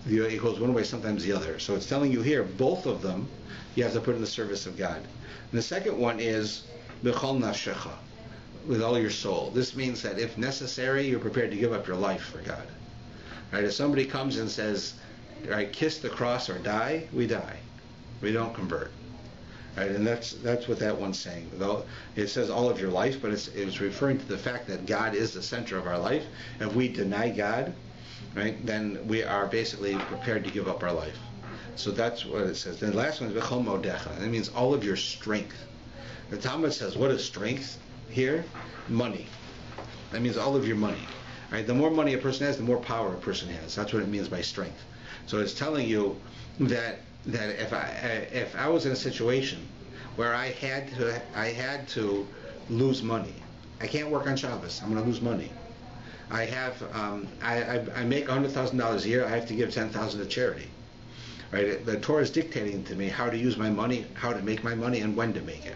it goes one way, sometimes the other. So it's telling you here, both of them, you have to put in the service of God. And the second one is b'chol nafshecha, with all your soul. This means that if necessary, you're prepared to give up your life for God. Right? If somebody comes and says, right, kiss the cross or die, we die. We don't convert. Right? And that's what that one's saying. Though it says all of your life, but it's referring to the fact that God is the center of our life. If we deny God, right, then we are basically prepared to give up our life. So that's what it says. Then the last one is b'chol modecha. That means all of your strength. The Talmud says, what is strength here? Money. That means all of your money. Right? The more money a person has, the more power a person has. That's what it means by strength. So it's telling you that if I was in a situation where I had to lose money, I can't work on Shabbos. I'm going to lose money. I make $100,000 a year. I have to give $10,000 to charity. Right? The Torah is dictating to me how to use my money, how to make my money, and when to make it.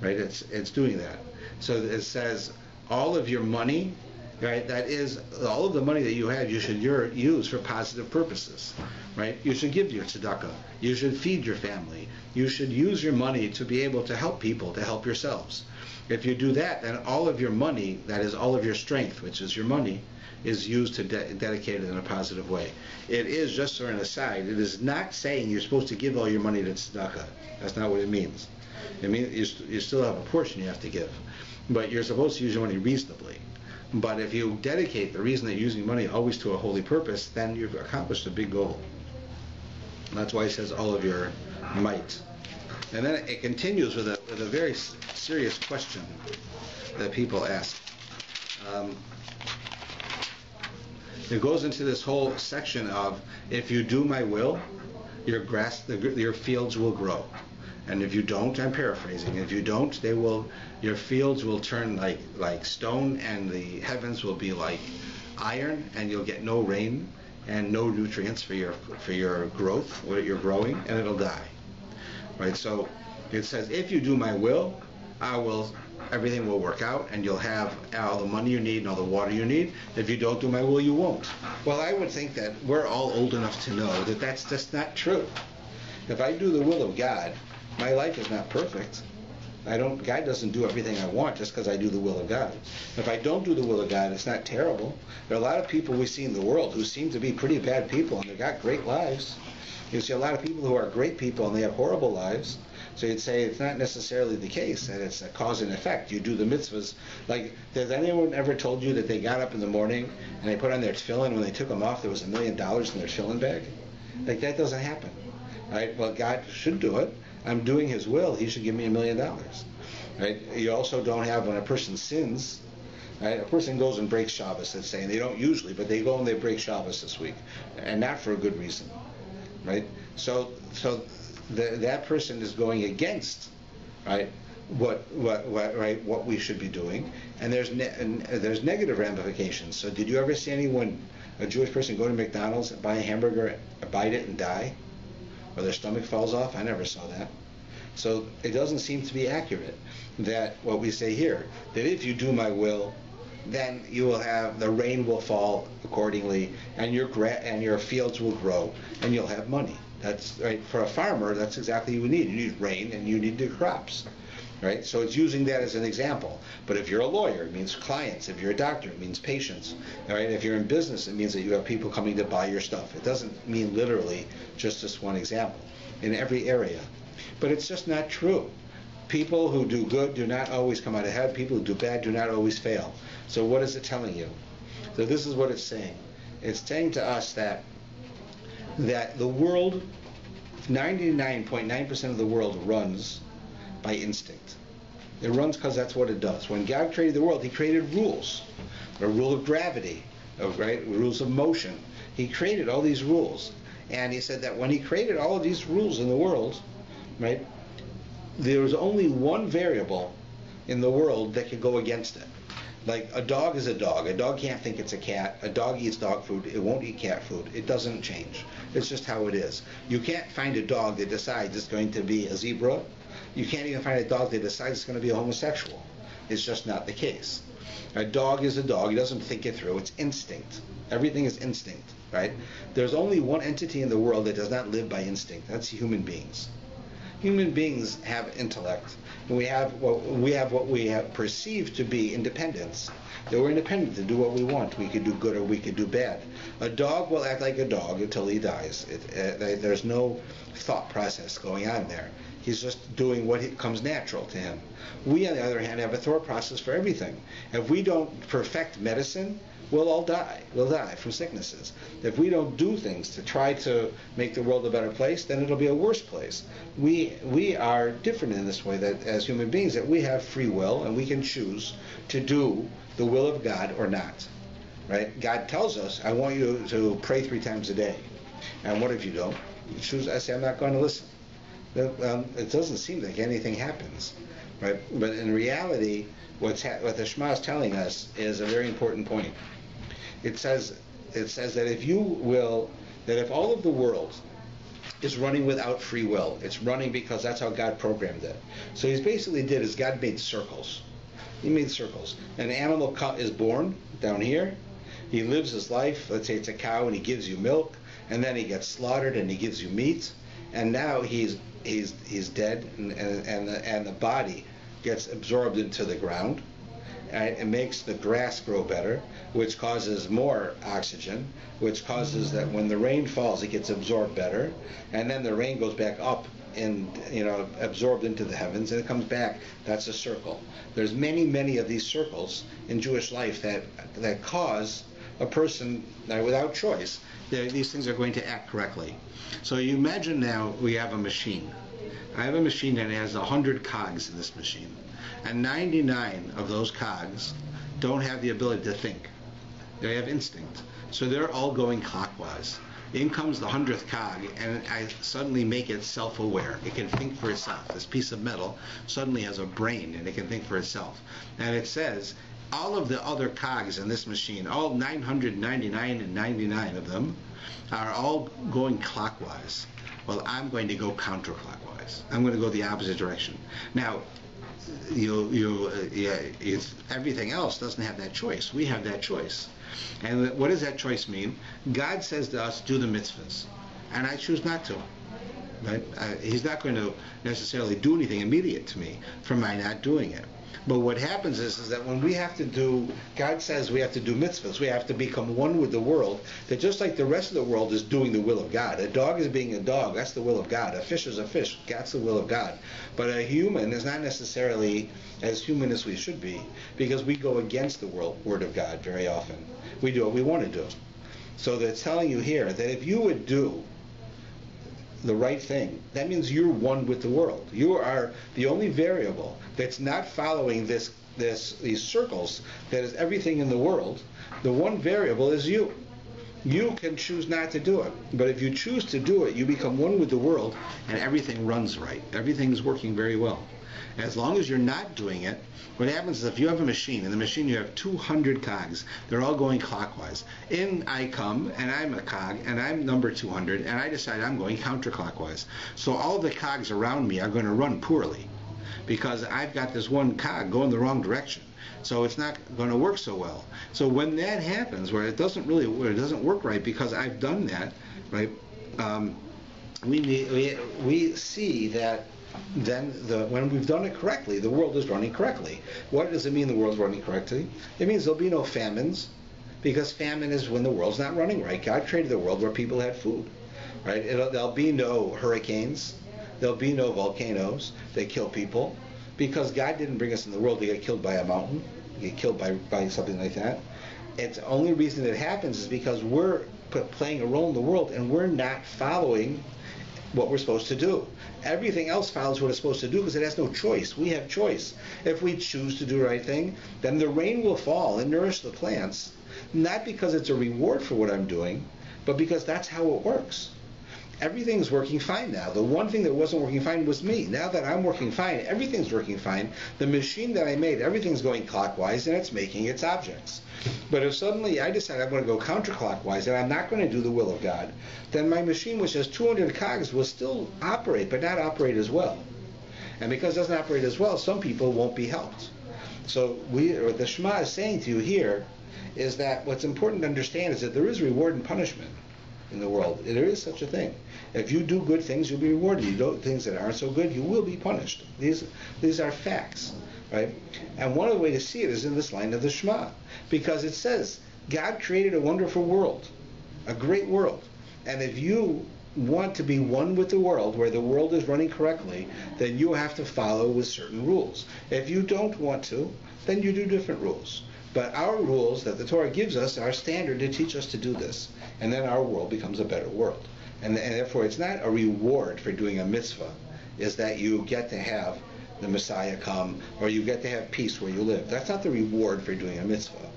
Right? It's doing that. So it says all of your money, right? That is all of the money that you have. You should use for positive purposes. Right? You should give your tzedakah. You should feed your family. You should use your money to be able to help people, to help yourselves. If you do that, then all of your money, that is all of your strength, which is your money, is used to dedicate it in a positive way. It is, just for an aside, it is not saying you're supposed to give all your money to tzedakah. That's not what it means. It means you still have a portion you have to give. But you're supposed to use your money reasonably. But if you dedicate the reason that you're using money always to a holy purpose, then you've accomplished a big goal. And that's why it says all of your might. And then it continues with a very serious question that people ask. It goes into this whole section of, if you do my will, your fields will grow. And if you don't, I'm paraphrasing, if you don't, your fields will turn like stone, and the heavens will be like iron, and you'll get no rain and no nutrients for your growth, what you're growing, and it'll die. Right? So it says, if you do my will, everything will work out, and you'll have all the money you need and all the water you need. If you don't do my will, you won't. Well, I would think that we're all old enough to know that that's just not true. If I do the will of God, my life is not perfect. God doesn't do everything I want just because I do the will of God. If I don't do the will of God, it's not terrible. There are a lot of people we see in the world who seem to be pretty bad people, and they've got great lives. You see a lot of people who are great people, and they have horrible lives. So you'd say it's not necessarily the case that it's a cause and effect. You do the mitzvahs. Like, has anyone ever told you that they got up in the morning and they put on their tefillin, when they took them off, there was $1 million in their tefillin bag? Like, that doesn't happen. Right? Well, God should do it. I'm doing His will. He should give me $1 million. Right? You also don't have, when a person sins, right? A person goes and breaks Shabbos, let's say, and they don't usually, but they go and they break Shabbos this week, and not for a good reason. Right? So that person is going against, right, what we should be doing, and there's negative ramifications. So did you ever see a Jewish person, go to McDonald's and buy a hamburger, bite it, and die, or their stomach falls off? I never saw that. So it doesn't seem to be accurate that what we say here, that if you do my will, then you will have, the rain will fall accordingly, and your fields will grow, and you'll have money. That's right. For a farmer, that's exactly what you need. You need rain, and you need the crops. Right? So it's using that as an example. But if you're a lawyer, it means clients. If you're a doctor, it means patients. Right? If you're in business, it means that you have people coming to buy your stuff. It doesn't mean literally just this one example. In every area. But it's just not true. People who do good do not always come out ahead. People who do bad do not always fail. So what is it telling you? So this is what it's saying. It's saying to us that the world, 99.9% of the world runs by instinct. It runs because that's what it does. When God created the world, He created rules. A rule of gravity, right? Rules of motion. He created all these rules. And He said that when He created all of these rules in the world, right, there was only one variable in the world that could go against it. Like, a dog is a dog. A dog can't think it's a cat. A dog eats dog food. It won't eat cat food. It doesn't change. It's just how it is. You can't find a dog that decides it's going to be a zebra. You can't even find a dog that decides it's going to be a homosexual. It's just not the case. A dog is a dog. He doesn't think it through. It's instinct. Everything is instinct, right? There's only one entity in the world that does not live by instinct. That's human beings. Human beings have intellect. We have what we have perceived to be independence. That we're independent to do what we want. We could do good or we could do bad. A dog will act like a dog until he dies. There's no thought process going on there. He's just doing what comes natural to him. We, on the other hand, have a thought process for everything. If we don't perfect medicine, we'll all die. We'll die from sicknesses. If we don't do things to try to make the world a better place, then it'll be a worse place. We are different in this way, that as human beings, that we have free will and we can choose to do the will of God or not. Right? God tells us, I want you to pray 3 times a day. And what if you don't? You choose, I say, I'm not going to listen. It doesn't seem like anything happens. Right? But in reality, what the Shema is telling us is a very important point. it says that if all of the world is running without free will, it's running because that's how God programmed it. So He basically did is God made circles. He made circles. An animal is born down here. He lives his life. Let's say it's a cow, and he gives you milk, and then he gets slaughtered, and he gives you meat, and now he's dead, and the body gets absorbed into the ground. It makes the grass grow better, which causes more oxygen, which causes that when the rain falls, it gets absorbed better, and then the rain goes back up and absorbed into the heavens, and it comes back. That's a circle. There's many of these circles in Jewish life that cause a person without choice. These things are going to act correctly. So you imagine now we have a machine. I have a machine that has 100 cogs in this machine, and 99 of those cogs don't have the ability to think. They have instinct. So they're all going clockwise. In comes the 100th cog, and I suddenly make it self-aware. It can think for itself. This piece of metal suddenly has a brain, and it can think for itself. And it says, all of the other cogs in this machine, all 999 and 99 of them, are all going clockwise. Well, I'm going to go counterclockwise. I'm going to go the opposite direction. Now, everything else doesn't have that choice. We have that choice. And what does that choice mean? God says to us, do the mitzvahs. And I choose not to. Right? He's not going to necessarily do anything immediate to me for my not doing it. But what happens is that when we have to do, God says we have to do mitzvahs, we have to become one with the world, that just like the rest of the world is doing the will of God. A dog is being a dog, that's the will of God. A fish is a fish, that's the will of God. But a human is not necessarily as human as we should be, because we go against the word of God very often. We do what we want to do. So they're telling you here that if you would do the right thing, that means you're one with the world. You are the only variable that's not following these circles that is everything in the world. The one variable is you. You can choose not to do it. But if you choose to do it, you become one with the world, and everything runs right. Everything is working very well. As long as you're not doing it, what happens is if you have a machine, in the machine you have 200 cogs, they're all going clockwise. In I come, and I'm a cog, and I'm number 200, and I decide I'm going counterclockwise. So all the cogs around me are going to run poorly, because I've got this one cog going the wrong direction. So it's not going to work so well. So when that happens, where it doesn't work right because I've done that, right? We see that then when we've done it correctly, the world is running correctly. What does it mean the world's running correctly? It means there'll be no famines, because famine is when the world's not running right. God created the world where people had food, right? There'll be no hurricanes. There'll be no volcanoes that kill people, because God didn't bring us in the world to get killed by a mountain, to get killed by something like that. It's the only reason it happens is because we're playing a role in the world, and we're not following what we're supposed to do. Everything else follows what it's supposed to do because it has no choice. We have choice. If we choose to do the right thing, then the rain will fall and nourish the plants, not because it's a reward for what I'm doing, but because that's how it works. Everything's working fine now. The one thing that wasn't working fine was me. Now that I'm working fine, everything's working fine. The machine that I made, everything's going clockwise, and it's making its objects. But if suddenly I decide I'm going to go counterclockwise and I'm not going to do the will of God, then my machine, which has 200 cogs, will still operate, but not operate as well. And because it doesn't operate as well, some people won't be helped. So what the Shema is saying to you here is that what's important to understand is that there is reward and punishment in the world. There is such a thing. If you do good things, you'll be rewarded. You do things that aren't so good, you will be punished. These are facts, right? And one of the ways to see it is in this line of the Shema, because it says God created a wonderful world, a great world. And if you want to be one with the world, where the world is running correctly, then you have to follow with certain rules. If you don't want to, then you do different rules. But our rules that the Torah gives us are standard to teach us to do this. And then our world becomes a better world. And therefore it's not a reward for doing a mitzvah, is that you get to have the Messiah come, or you get to have peace where you live. That's not the reward for doing a mitzvah.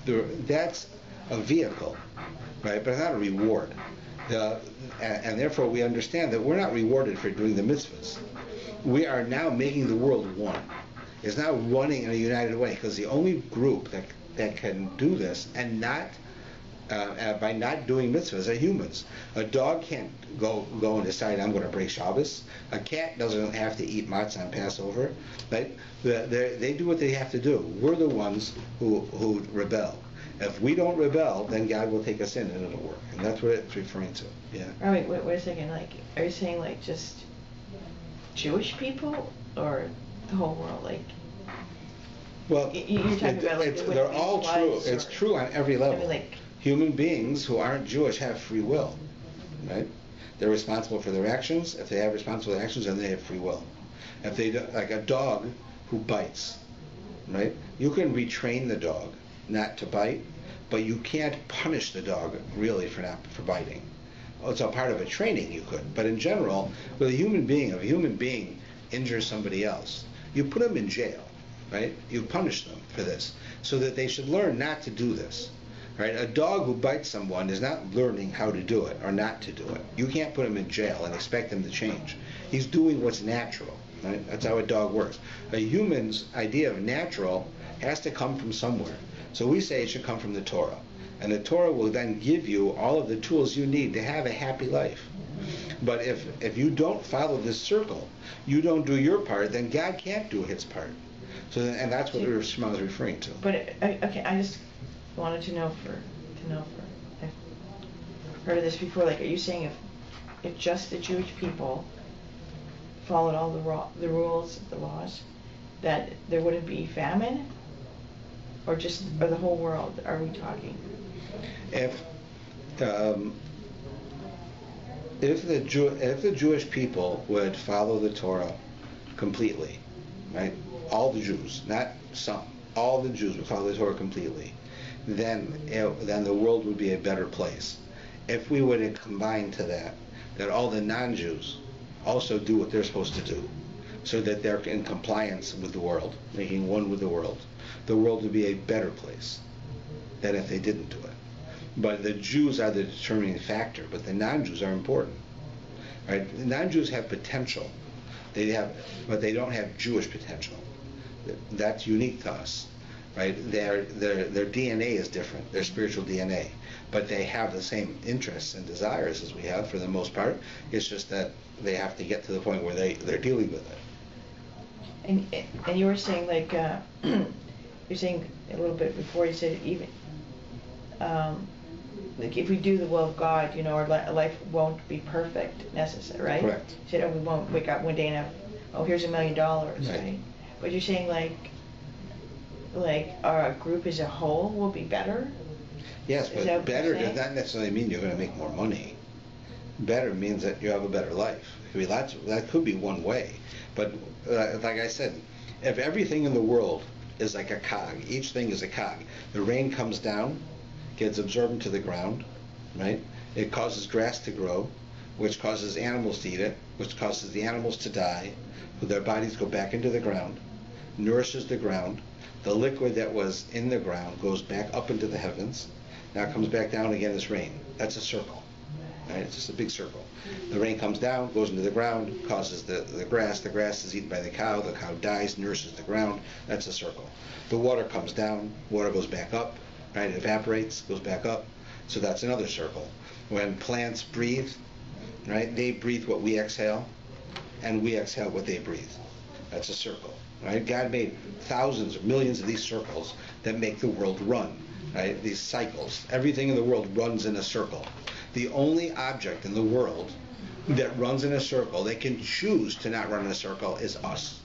That's a vehicle, right? But it's not a reward. And therefore we understand that we're not rewarded for doing the mitzvahs. We are now making the world one. It's now running in a united way, because the only group that can do this and not by not doing mitzvahs are humans. A dog can't go and decide I'm going to break Shabbos. A cat doesn't have to eat matzah on Passover. Right? They do what they have to do. We're the ones who rebel. If we don't rebel, then God will take us in and it'll work. And that's what it's referring to. Yeah. Oh, wait a second. Like, are you saying like just Jewish people or the whole world? Like, well, you're talking about like they're all true. It's true on every level. I mean, like, human beings who aren't Jewish have free will, right? They're responsible for their actions. If they have responsible actions, then they have free will. If they like a dog who bites, right? You can retrain the dog not to bite, but you can't punish the dog really for biting. It's a part of a training you could, but in general, with a human being, if a human being injures somebody else, you put them in jail, right? You punish them for this, so that they should learn not to do this. Right? A dog who bites someone is not learning how to do it or not to do it. You can't put him in jail and expect him to change. He's doing what's natural. Right? That's how a dog works. A human's idea of natural has to come from somewhere. So we say it should come from the Torah. And the Torah will then give you all of the tools you need to have a happy life. But if you don't follow this circle, you don't do your part, then God can't do his part. So and that's what the Shema is referring to. But okay, I just wanted to know I've heard of this before. Like, are you saying if just the Jewish people followed all the rules, the laws, that there wouldn't be famine, or the whole world? Are we talking? If the Jewish people would follow the Torah completely, right? All the Jews, not some, all the Jews would follow the Torah completely, then the world would be a better place. If we would combine to that all the non-Jews also do what they're supposed to do, so that they're in compliance with the world, making one with the world would be a better place than if they didn't do it. But the Jews are the determining factor, but the non-Jews are important. Right? The non-Jews have potential, but they don't have Jewish potential. That's unique to us. Right? Their DNA is different, their spiritual DNA, but they have the same interests and desires as we have for the most part. It's just that they have to get to the point where they're dealing with it. And you were saying like you're saying a little bit before, you said even like if we do the will of God, our life won't be perfect necessarily, right? Correct. You said, we won't wake up one day and have, here's $1 million, right? But you're saying like our group as a whole will be better? Yes, but better does not necessarily mean you're going to make more money. Better means that you have a better life. That could be one way. But like I said, if everything in the world is like a cog, each thing is a cog. The rain comes down, gets absorbed into the ground, right? It causes grass to grow, which causes animals to eat it, which causes the animals to die, their bodies go back into the ground, nourishes the ground. The liquid that was in the ground goes back up into the heavens. Now it comes back down again as rain. That's a circle. Right? It's just a big circle. The rain comes down, goes into the ground, causes the grass. The grass is eaten by the cow dies, nourishes the ground. That's a circle. The water comes down, water goes back up, right? It evaporates, goes back up. So that's another circle. When plants breathe, right, they breathe what we exhale, and we exhale what they breathe. That's a circle. Right? God made thousands or millions of these circles that make the world run. Right? These cycles. Everything in the world runs in a circle. The only object in the world that runs in a circle, that can choose to not run in a circle, is us.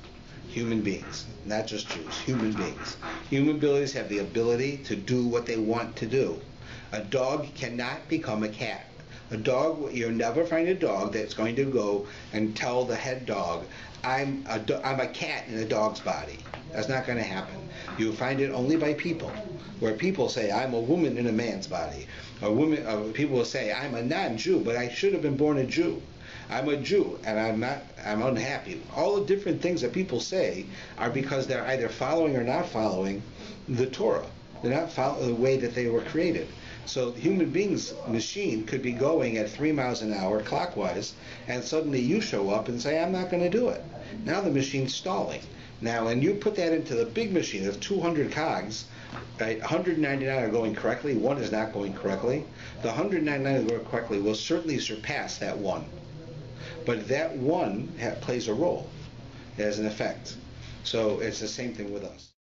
Human beings. Not just Jews. Human beings. Human beings have the ability to do what they want to do. A dog cannot become a cat. You'll never find a dog that's going to go and tell the head dog, I'm a cat in a dog's body. That's not going to happen. You'll find it only by people, where people say, I'm a woman in a man's body. People will say, I'm a non-Jew, but I should have been born a Jew. I'm a Jew, and I'm unhappy. All the different things that people say are because they're either following or not following the Torah. They're not following the way that they were created. So the human being's machine could be going at 3 miles an hour clockwise, and suddenly you show up and say, I'm not going to do it. Now the machine's stalling. Now, when you put that into the big machine of 200 cogs, right, 199 are going correctly, one is not going correctly. The 199 that are going correctly will certainly surpass that one. But that one plays a role, it has an effect. So it's the same thing with us.